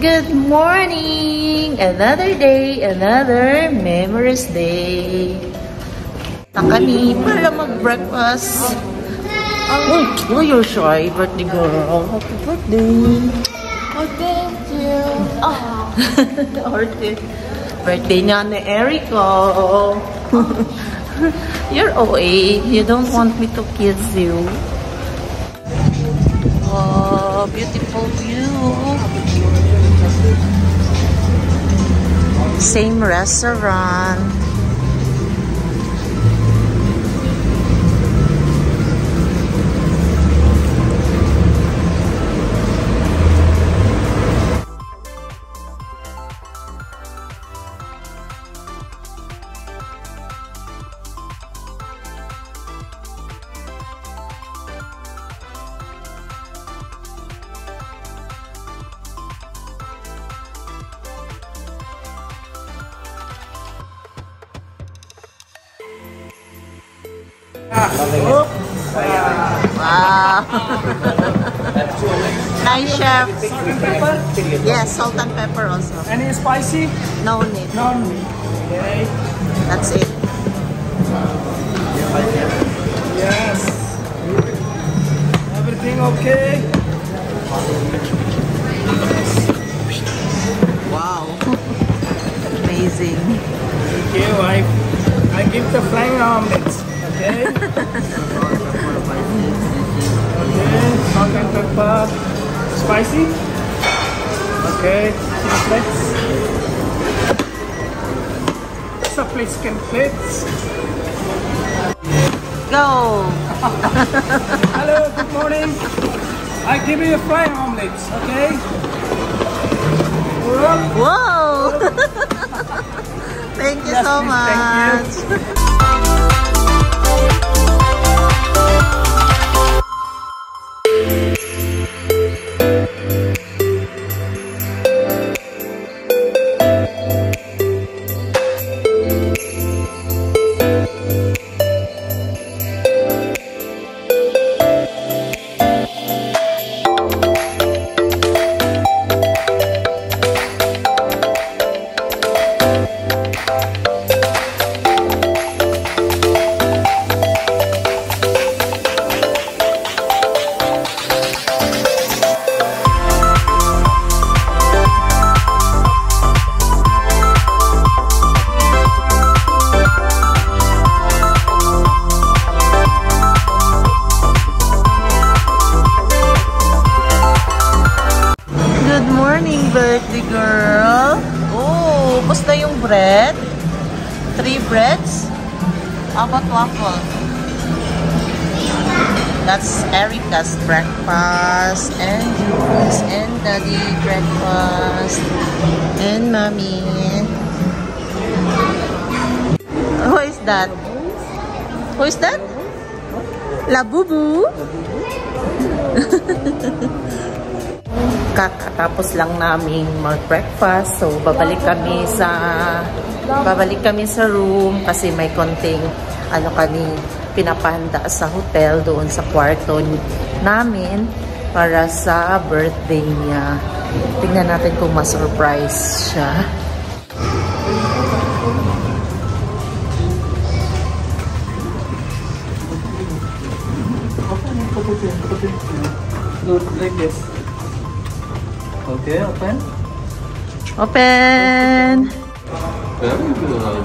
Good morning! Another day, another memories day. Kami para mag-breakfast. Oh, you're shy, birthday girl. Happy birthday. Oh, thank you. Birthday niya ni Erico. You're OA. You don't want me to kiss you. Oh, beautiful view. Same restaurant. Wow. Nice, chef. Yes, salt and pepper also. Any spicy? No need. No need. Okay. That's it. Yes. Everything okay? Wow. Amazing. Thank you. I give the flying omelets. Okay. Okay. Salt and pepper. Spicy? Okay. Chili flakes. Some plates. Go. Hello, good morning. I give you a flying omelets, okay? Whoa. Thank you so much. Thank you. Birthday girl. Oh, basta yung bread. 3 breads. How about waffle? That's Erica's breakfast. And yours. And daddy breakfast. And mommy. Who is that? Who is that? La Bubu. Kakatapos lang namin mag-breakfast, so babalik kami sa room kasi may konting pinapahanda sa hotel doon sa kwarto namin para sa birthday niya. Tingnan natin kung ma-surprise siya. Like this. Okay, open. Open! Very good.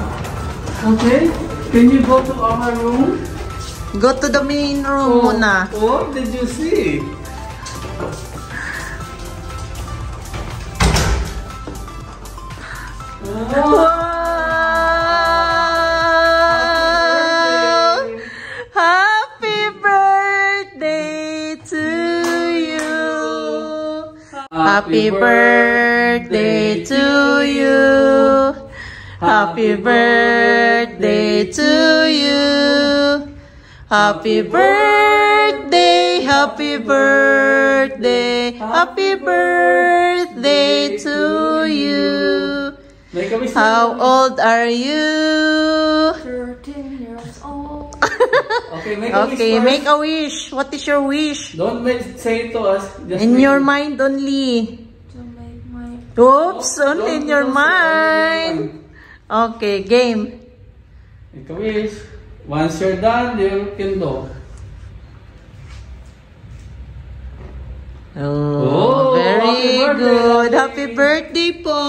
Okay, can you go to our room? Go to the main room muna. What did you see? Wow! Happy birthday to you! Happy birthday to you! Happy birthday to you! Happy birthday, happy birthday, happy birthday to you! How old are you? 13 years old. Okay, make a wish. Okay, make a wish. What is your wish? Don't say it to us. Just In make your it. mind only. To make my Oops, only in your mind. Okay, game. Make a wish. Once you're done, you can go. Oh, very good. Happy birthday po.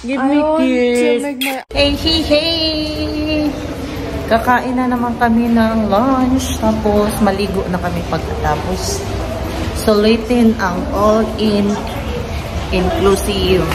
Give me kiss. Hey, hey, hey. Kakain na naman kami ng lunch. Tapos, maligo na kami pagkatapos. Sulitin ang all-in inclusive.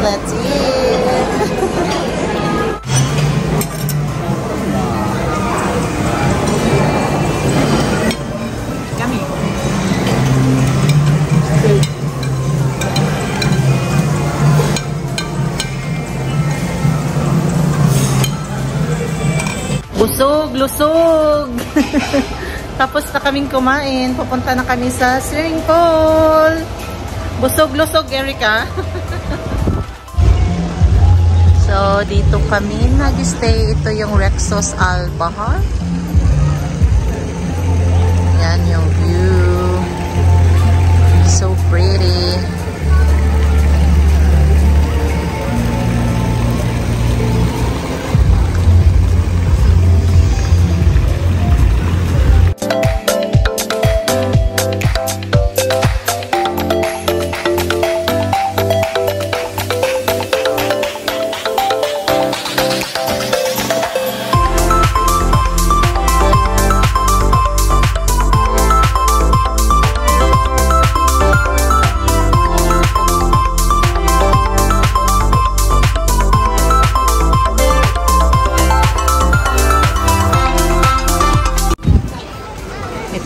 Let's eat! Yummy! Busog! Lusog! Tapos na kaming kumain. Pupunta na kami sa swimming pool. Busog-lusog, Erica. So, dito kami nag-stay. Ito yung Rexos Al Bahar. Yan yung view. So pretty.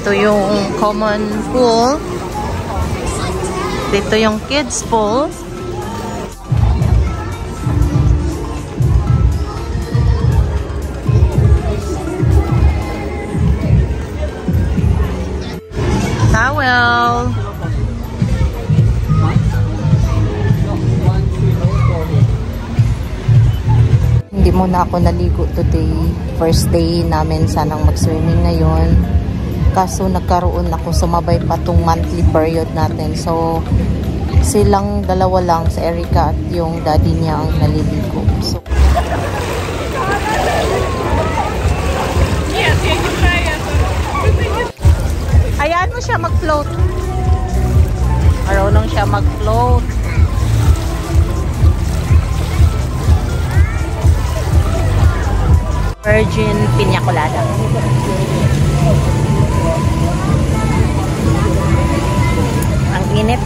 Ito yung common pool. Dito yung kids pool. Towel. Hindi muna ako naligo today. First day namin sanang mag-swimming ngayon. Kaso nagkaroon ako, sumabay pa tong monthly period natin. So, silang dalawa lang, si Erica at yung daddy niya ang naliligo. So, hayaan mo siya mag-float. Marunong siya mag-float. Virgin Piña Colada. Ang init.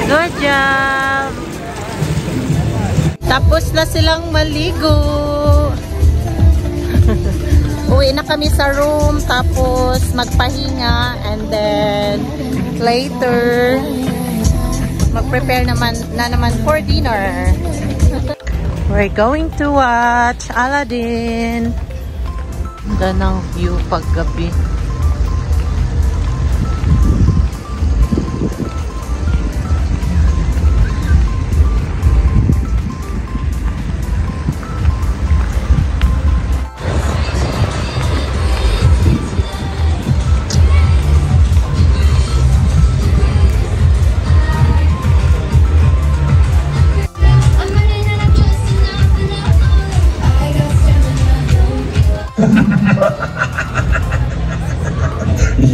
Good job! Tapos na silang maligo. Uwi na kami sa room, tapos magpahinga, and then later mag-prepare naman for dinner. We're going to watch Aladdin. Ganda ng view paggabi.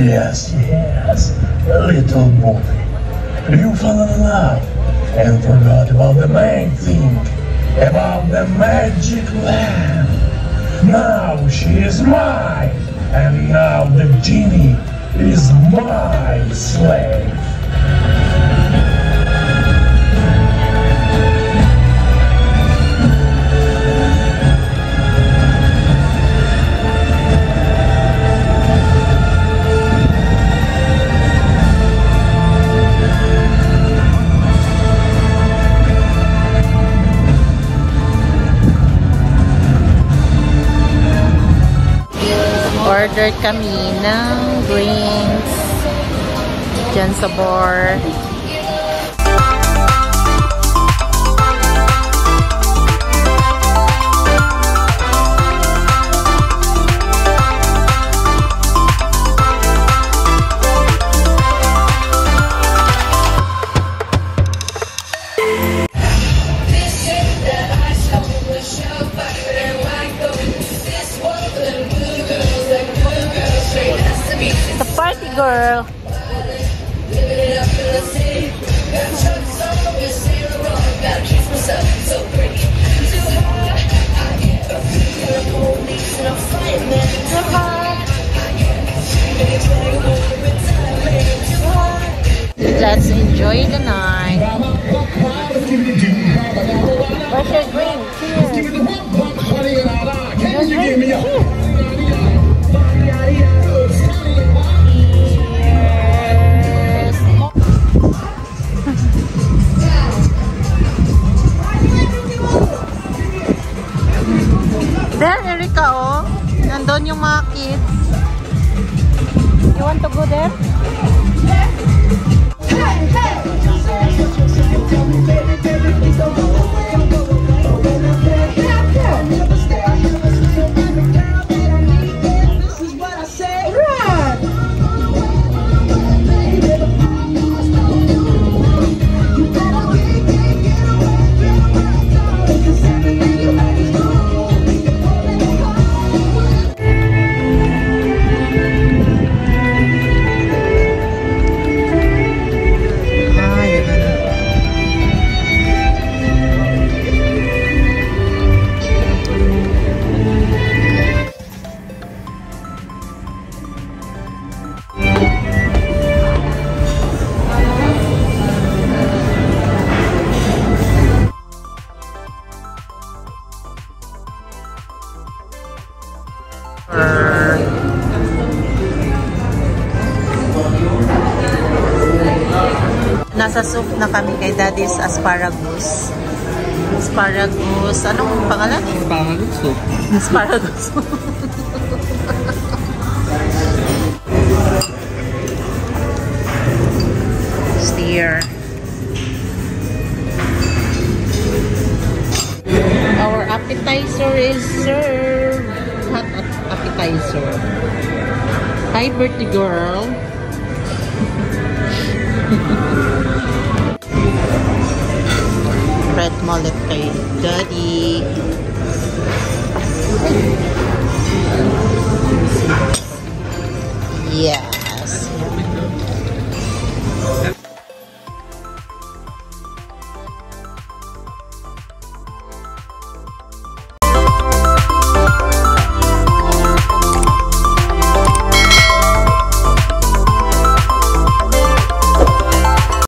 Yes, yes, little boy. You fell in love and forgot about the main thing, about the magic lamp. Now she is mine, and now the genie is my slave. Order kami ng drinks dyan sa bar. The party girl. Let's enjoy the night. Where's your drink? Cheers. There, Erica, oh. Nandun yung mga kids. You want to go there? Nasa soup na kami kay Daddy's asparagus. Asparagus. Anong pangalan? Asparagus soup. Asparagus. Steer. Our appetizer is served. Hot appetizer. Hi, birthday girl. Red mullet kay Daddy.